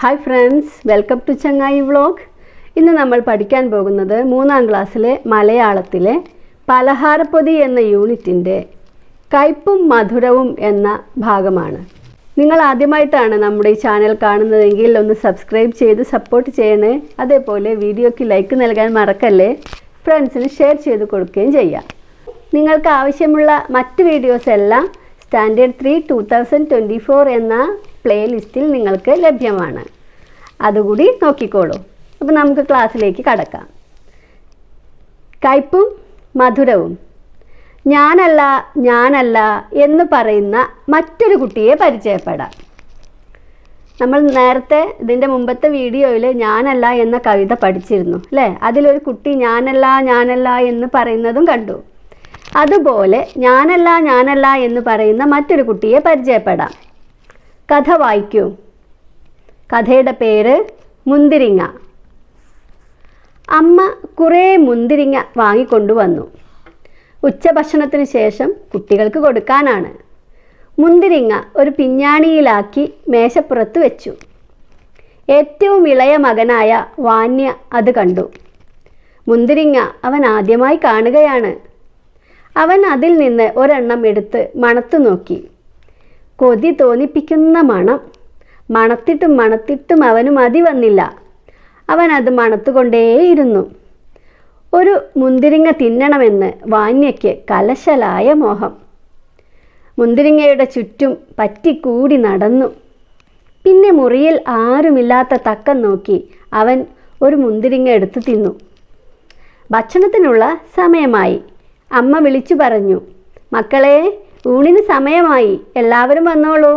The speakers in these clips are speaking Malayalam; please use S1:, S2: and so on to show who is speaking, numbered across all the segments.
S1: ഹായ് ഫ്രണ്ട്സ്, വെൽക്കം ടു ചങ്ങായി വ്ളോഗ്. ഇന്ന് നമ്മൾ പഠിക്കാൻ പോകുന്നത് 3ാം ക്ലാസ്സിലെ മലയാളത്തിലെ പലഹാരപ്പൊതി എന്ന യൂണിറ്റിൻ്റെ കയ്പും മധുരവും എന്ന ഭാഗമാണ്. നിങ്ങൾ ആദ്യമായിട്ടാണ് നമ്മുടെ ഈ ചാനൽ കാണുന്നതെങ്കിൽ ഒന്ന് സബ്സ്ക്രൈബ് ചെയ്ത് സപ്പോർട്ട് ചെയ്യണേ. അതേപോലെ വീഡിയോയ്ക്ക് ലൈക്ക് നൽകാൻ മറക്കല്ലേ. ഫ്രണ്ട്സിന് ഷെയർ ചെയ്ത് കൊടുക്കുകയും ചെയ്യാം. നിങ്ങൾക്ക് ആവശ്യമുള്ള മറ്റ് വീഡിയോസ് എല്ലാം സ്റ്റാൻഡേർഡ് 3 2024 എന്ന പ്ലേലിസ്റ്റിൽ നിങ്ങൾക്ക് ലഭ്യമാണ്. അതുകൂടി നോക്കിക്കോളൂ. അപ്പോൾ നമുക്ക് ക്ലാസ്സിലേക്ക് കടക്കാം. കയ്പും മധുരവും. ഞാനല്ല എന്ന് പറയുന്ന മറ്റൊരു കുട്ടിയെ പരിചയപ്പെടാം. നമ്മൾ നേരത്തെ ഇതിൻ്റെ മുമ്പത്തെ വീഡിയോയിൽ ഞാനല്ല എന്ന കവിത പഠിച്ചിരുന്നു അല്ലേ? അതിലൊരു കുട്ടി ഞാനല്ല എന്ന് പറയുന്നതും കണ്ടു. അതുപോലെ ഞാനല്ല എന്ന് പറയുന്ന മറ്റൊരു കുട്ടിയെ പരിചയപ്പെടാം. കഥ വായിക്കൂ. കഥയുടെ പേര് മുന്തിരിങ്ങ. അമ്മ കുറേ മുന്തിരിങ്ങ വാങ്ങിക്കൊണ്ടുവന്നു. ഉച്ചഭക്ഷണത്തിന് ശേഷം കുട്ടികൾക്ക് കൊടുക്കാനാണ്. മുന്തിരിങ്ങ ഒരു പിഞ്ഞാണിയിലാക്കി മേശപ്പുറത്ത് വെച്ചു. ഏറ്റവും ഇളയ മകനായ വാന്യ അത് കണ്ടു. മുന്തിരിങ്ങ അവൻ ആദ്യമായി കാണുകയാണ്. അവൻ അതിൽ നിന്ന് ഒരെണ്ണം എടുത്ത് മണത്തു നോക്കി. കൊതി തോന്നിപ്പിക്കുന്ന മണം. മണത്തിട്ടും അവന് മതി വന്നില്ല. അവൻ അത് മണത്തുകൊണ്ടേയിരുന്നു. ഒരു മുന്തിരിങ്ങ തിന്നണമെന്ന് വാന്യയ്ക്ക് കലശലായ മോഹം. മുന്തിരിങ്ങയുടെ ചുറ്റും പറ്റിക്കൂടി നടന്നു. പിന്നെ മുറിയിൽ ആരുമില്ലാത്ത തക്കം നോക്കി അവൻ ഒരു മുന്തിരിങ്ങ എടുത്തു തിന്നു. ഭക്ഷണത്തിനുള്ള സമയമായി. അമ്മ വിളിച്ചു പറഞ്ഞു, മക്കളെ, ഊണിന് സമയമായി, എല്ലാവരും വന്നോളൂ.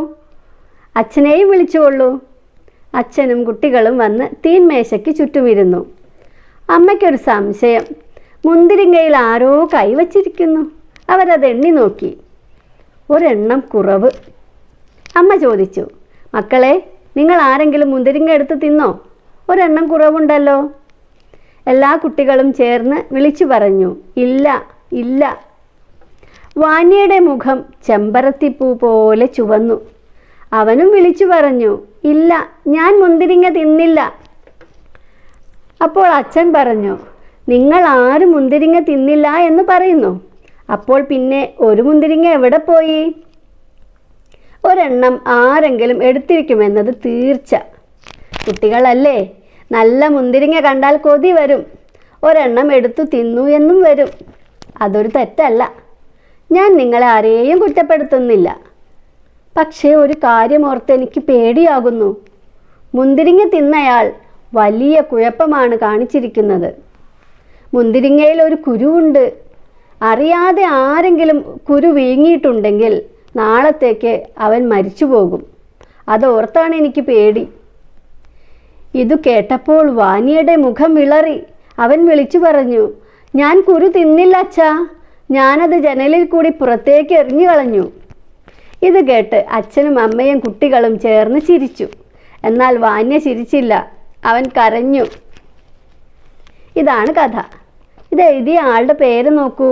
S1: അച്ഛനെയും വിളിച്ചുകൊള്ളൂ. അച്ഛനും കുട്ടികളും വന്ന് തീൻമേശയ്ക്ക് ചുറ്റുമിരുന്നു. അമ്മയ്ക്കൊരു സംശയം. മുന്തിരിങ്ങയിൽ ആരോ കൈവച്ചിരിക്കുന്നു. അവരത് എണ്ണി നോക്കി. ഒരെണ്ണം കുറവ്. അമ്മ ചോദിച്ചു, മക്കളെ, നിങ്ങൾ ആരെങ്കിലും മുന്തിരിങ്ങ എടുത്ത് തിന്നോ? ഒരെണ്ണം കുറവുണ്ടല്ലോ. എല്ലാ കുട്ടികളും ചേർന്ന് വിളിച്ചു പറഞ്ഞു, ഇല്ല. വാന്യയുടെ മുഖം ചെമ്പരത്തിപ്പൂ പോലെ ചുവന്നു. അവനും വിളിച്ചു പറഞ്ഞു, ഇല്ല, ഞാൻ മുന്തിരിങ്ങ തിന്നില്ല. അപ്പോൾ അച്ഛൻ പറഞ്ഞു, നിങ്ങൾ ആരും മുന്തിരിങ്ങ തിന്നില്ല എന്ന് പറയുന്നു. അപ്പോൾ പിന്നെ ഒരു മുന്തിരിങ്ങ എവിടെ പോയി? ഒരെണ്ണം ആരെങ്കിലും എടുത്തിരിക്കുമെന്നത് തീർച്ച. കുട്ടികളല്ലേ, നല്ല മുന്തിരിങ്ങ കണ്ടാൽ കൊതി വരും. ഒരെണ്ണം എടുത്തു തിന്നു എന്നും വരും. അതൊരു തെറ്റല്ല. ഞാൻ നിങ്ങളെ ആരെയും കുറ്റപ്പെടുത്തുന്നില്ല. പക്ഷേ ഒരു കാര്യമോർത്ത് എനിക്ക് പേടിയാകുന്നു. മുന്തിരിങ്ങ തിന്നയാൾ വലിയ കുഴപ്പമാണ് കാണിച്ചിരിക്കുന്നത്. മുന്തിരിങ്ങയിൽ ഒരു കുരുവുണ്ട്. അറിയാതെ ആരെങ്കിലും കുരു വീങ്ങിയിട്ടുണ്ടെങ്കിൽ നാളത്തേക്ക് അവൻ മരിച്ചു പോകും. അതോർത്താണ് എനിക്ക് പേടി. ഇതു കേട്ടപ്പോൾ വാനിയുടെ മുഖം വിളറി. അവൻ വിളിച്ചു പറഞ്ഞു, ഞാൻ കുരു തിന്നില്ല അച്ഛാ. ഞാനത് ജനലിൽ കൂടി പുറത്തേക്ക് എറിഞ്ഞു കളഞ്ഞു. ഇത് കേട്ട് അച്ഛനും അമ്മയും കുട്ടികളും ചേർന്ന് ചിരിച്ചു. എന്നാൽ വാന്യ ചിരിച്ചില്ല. അവൻ കരഞ്ഞു. ഇതാണ് കഥ. ഇത് എഴുതിയ ആളുടെ പേര് നോക്കൂ.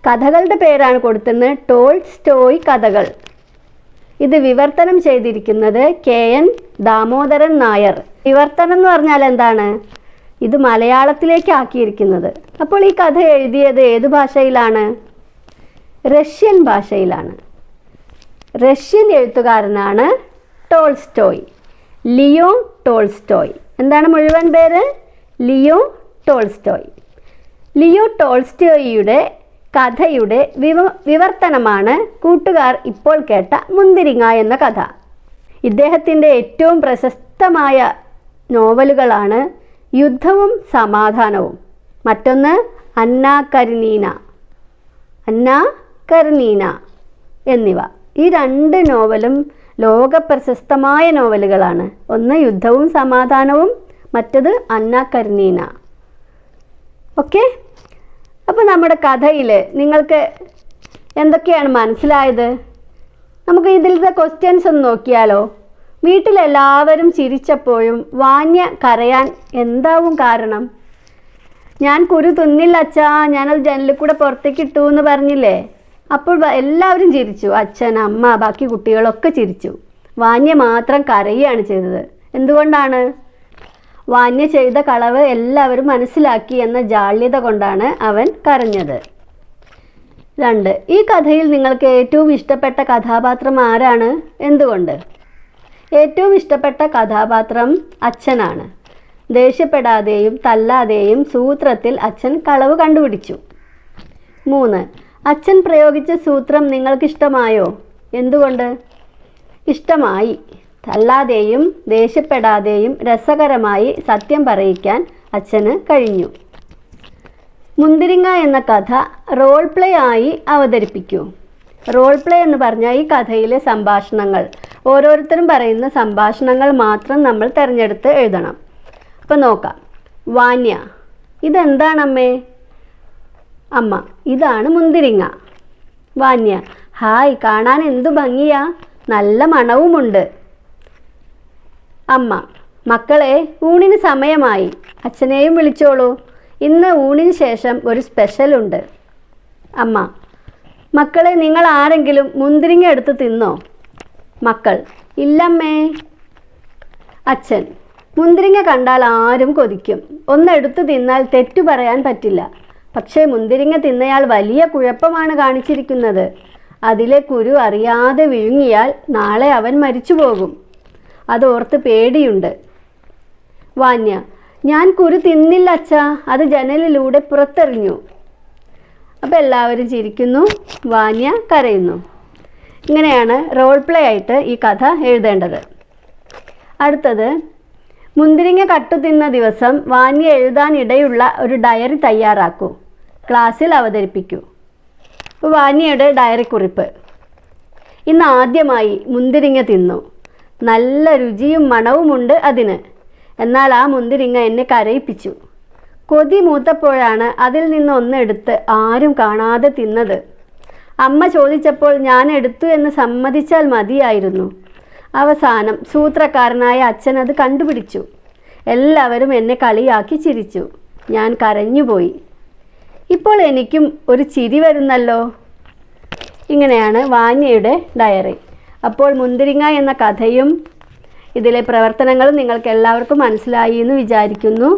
S1: കഥകളുടെ പേരാണ് കൊടുത്തുന്നത് ടോൾസ്റ്റോയ് കഥകൾ. ഇത് വിവർത്തനം ചെയ്തിരിക്കുന്നത് KN ദാമോദരൻ നായർ. വിവർത്തനം എന്ന് പറഞ്ഞാൽ എന്താണ്? ഇത് മലയാളത്തിലേക്ക് ആക്കിയിരിക്കുന്നത്. അപ്പോൾ ഈ കഥ എഴുതിയത് ഏത് ഭാഷയിലാണ്? റഷ്യൻ ഭാഷയിലാണ്. റഷ്യൻ എഴുത്തുകാരനാണ് ടോൾസ്റ്റോയ്, ലിയോ ടോൾസ്റ്റോയ്. എന്താണ് മുഴുവൻ പേര്? Leo Tolstoy. ലിയോ ടോൾസ്റ്റോയിയുടെ കഥയുടെ വിവർത്തനമാണ് കൂട്ടുകാർ ഇപ്പോൾ കേട്ട മുന്തിരിങ്ങ എന്ന കഥ. ഇദ്ദേഹത്തിൻ്റെ ഏറ്റവും പ്രശസ്തമായ നോവലുകളാണ് യുദ്ധവും സമാധാനവും. മറ്റൊന്ന് അന്നാ കരീനീന എന്നിവ. ഈ 2 നോവലും ലോകപ്രശസ്തമായ നോവലുകളാണ്. ഒന്ന് യുദ്ധവും സമാധാനവും, മറ്റത് അന്നാ കരീനീന. ഓക്കെ, അപ്പോൾ നമ്മുടെ കഥയിൽ നിങ്ങൾക്ക് എന്തൊക്കെയാണ് മനസ്സിലായത്? നമുക്ക് ഇതിലത്തെ ക്വസ്റ്റ്യൻസ് ഒന്ന് നോക്കിയാലോ. വീട്ടിലെല്ലാവരും ചിരിച്ചപ്പോഴും വാന്യ കരയാൻ എന്താവും കാരണം? ഞാൻ കുരു തിന്നില്ല അച്ഛാ, ഞാനത് ജനലിൽ കൂടെ പുറത്തേക്ക് ഇട്ടു എന്ന് പറഞ്ഞില്ലേ? അപ്പോൾ എല്ലാവരും ചിരിച്ചു. അച്ഛൻ, അമ്മ, ബാക്കി കുട്ടികളൊക്കെ ചിരിച്ചു. വാന്യ മാത്രം കരയുകയാണ് ചെയ്തത്. എന്തുകൊണ്ടാണ്? വാന്യ ചെയ്ത കളവ് എല്ലാവരും മനസ്സിലാക്കി എന്ന ജാള്യത കൊണ്ടാണ് അവൻ കരഞ്ഞത്. 2. ഈ കഥയിൽ നിങ്ങൾക്ക് ഏറ്റവും ഇഷ്ടപ്പെട്ട കഥാപാത്രം ആരാണ്? എന്തുകൊണ്ട്? ഏറ്റവും ഇഷ്ടപ്പെട്ട കഥാപാത്രം അച്ഛനാണ്. ദേഷ്യപ്പെടാതെയും തല്ലാതെയും സൂത്രത്തിൽ അച്ഛൻ കളവ് കണ്ടുപിടിച്ചു. 3. അച്ഛൻ പ്രയോഗിച്ച സൂത്രം നിങ്ങൾക്കിഷ്ടമായോ? എന്തുകൊണ്ട്? ഇഷ്ടമായി. തല്ലാതെയും ദേഷ്യപ്പെടാതെയും രസകരമായി സത്യം പറയിക്കാൻ അച്ഛന് കഴിഞ്ഞു. മുന്തിരിങ്ങ എന്ന കഥ റോൾ പ്ലേ ആയി അവതരിപ്പിക്കൂ. റോൾ പ്ലേ എന്ന് പറഞ്ഞാൽ ഈ കഥയിലെ സംഭാഷണങ്ങൾ, ഓരോരുത്തരും പറയുന്ന സംഭാഷണങ്ങൾ മാത്രം നമ്മൾ തിരഞ്ഞെടുത്ത് എഴുതണം. അപ്പോൾ നോക്കാം. വാന്യ: ഇതെന്താണമ്മേ? അമ്മ: ഇതാണ് മുന്തിരിങ്ങ. വാന്യ: ഹായ്, കാണാൻ എന്തു ഭംഗിയാ, നല്ല മണവുമുണ്ട്. അമ്മ: മക്കളെ, ഊണിന് സമയമായി, അച്ഛനെയും വിളിച്ചോളൂ, ഇന്ന് ഊണിന് ശേഷം ഒരു സ്പെഷ്യലുണ്ട്. അമ്മ: മക്കളെ, നിങ്ങൾ ആരെങ്കിലും മുന്തിരിങ്ങ എടുത്ത് തിന്നോ? മക്കൾ: ഇല്ലമ്മേ. അച്ഛൻ: മുന്തിരിങ്ങ കണ്ടാൽ ആരും കൊതിക്കും, ഒന്നെടുത്ത് തിന്നാൽ തെറ്റു പറയാൻ പറ്റില്ല. പക്ഷേ മുന്തിരിങ്ങ തിന്നയാൾ വലിയ കുഴപ്പമാണ് കാണിച്ചിരിക്കുന്നത്. അതിലെ കുരു അറിയാതെ വിഴുങ്ങിയാൽ നാളെ അവൻ മരിച്ചു പോകും. അതോർത്ത് പേടിയുണ്ട്. വാന്യ: ഞാൻ കുരു തിന്നില്ല അച്ഛാ, അത് ജനലിലൂടെ പുറത്തെറിഞ്ഞു. അപ്പോൾ എല്ലാവരും ചിരിക്കുന്നു, വാന്യ കരയുന്നു. ഇങ്ങനെയാണ് റോൾ പ്ലേ ആയിട്ട് ഈ കഥ എഴുതേണ്ടത്. അടുത്തത്, മുന്തിരിങ്ങ കട്ടുതിന്ന ദിവസം വാന്യ എഴുതാനിടയുള്ള ഒരു ഡയറി തയ്യാറാക്കൂ. ക്ലാസ്സിൽ അവതരിപ്പിക്കൂ. വാന്യയുടെ ഡയറി കുറിപ്പ്: ഇന്ന് ആദ്യമായി മുന്തിരിങ്ങ തിന്നു. നല്ല രുചിയും മണവുമുണ്ട് അതിന്. എന്നാൽ ആ മുന്തിരിങ്ങ എന്നെ കരയിപ്പിച്ചു. കൊതി മൂത്തപ്പോഴാണ് അതിൽ നിന്ന് ഒന്നെടുത്ത് ആരും കാണാതെ തിന്നത്. അമ്മ ചോദിച്ചപ്പോൾ ഞാൻ എടുത്തു എന്ന് സമ്മതിച്ചാൽ മതിയായിരുന്നു. അവസാനം സൂത്രക്കാരനായ അച്ഛൻ അത് കണ്ടുപിടിച്ചു. എല്ലാവരും എന്നെ കളിയാക്കി ചിരിച്ചു. ഞാൻ കരഞ്ഞുപോയി. ഇപ്പോൾ എനിക്കും ഒരു ചിരി വരുന്നല്ലോ. ഇങ്ങനെയാണ് വാന്യയുടെ ഡയറി. അപ്പോൾ മുന്തിരിങ്ങ എന്ന കഥയും ഇതിലെ പ്രവർത്തനങ്ങളും നിങ്ങൾക്ക് എല്ലാവർക്കും മനസ്സിലായി എന്ന് വിചാരിക്കുന്നു.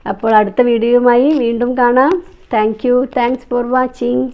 S1: അപ്പോൾ അടുത്ത വീഡിയോയുമായി വീണ്ടും കാണാം. Thanks for watching.